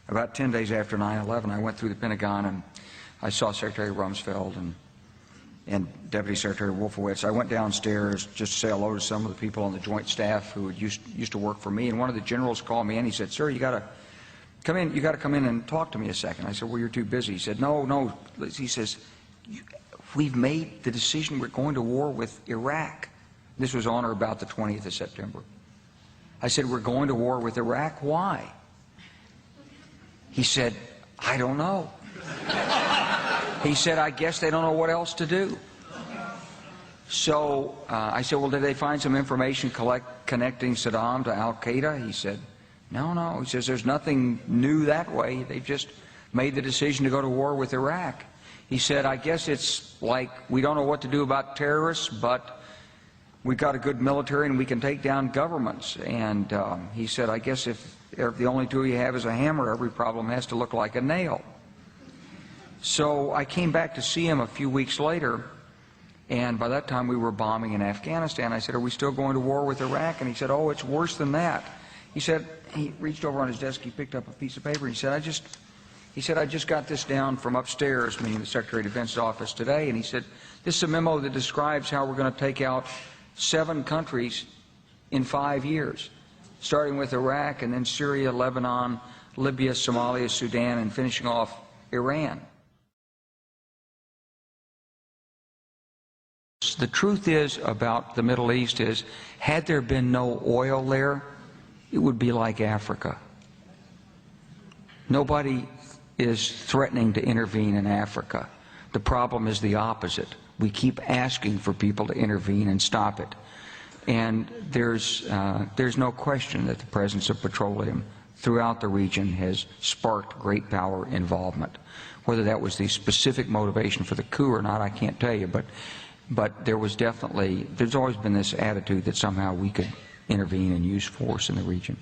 about 10 days after 9/11, I went through the Pentagon and I saw Secretary Rumsfeld and Deputy Secretary Wolfowitz. I went downstairs just to say hello to some of the people on the joint staff who used to work for me, and one of the generals called me in. He said, "Sir, you got to come in. You got to come in and talk to me a second." I said, "Well, you're too busy." He said, "No." He says, "We've made the decision. We're going to war with Iraq." This was on or about the 20th of September. I said, "We're going to war with Iraq. Why?" He said, "I don't know." He said, "I guess they don't know what else to do." So I said, "Well, did they find some information connecting Saddam to al-Qaeda?" He said, No. He says, "There's nothing new that way. They've just made the decision to go to war with Iraq." He said, "I guess it's like we don't know what to do about terrorists, but we've got a good military and we can take down governments." And he said, "I guess if the only tool you have is a hammer, every problem has to look like a nail." So I came back to see him a few weeks later, and by that time we were bombing in Afghanistan. I said, "Are we still going to war with Iraq?" And he said, "Oh, it's worse than that." He said, he reached over on his desk, he picked up a piece of paper, and he said, I just got this down from upstairs," meaning the Secretary of Defense's office today, and he said, "This is a memo that describes how we're going to take out 7 countries in 5 years, starting with Iraq and then Syria, Lebanon, Libya, Somalia, Sudan, and finishing off Iran." The truth is about the Middle East is, had there been no oil there, it would be like Africa. Nobody is threatening to intervene in Africa. The problem is the opposite. We keep asking for people to intervene and stop it. And there's no question that the presence of petroleum throughout the region has sparked great power involvement. Whether that was the specific motivation for the coup or not, I can't tell you, but there's always been this attitude that somehow we could intervene and use force in the region.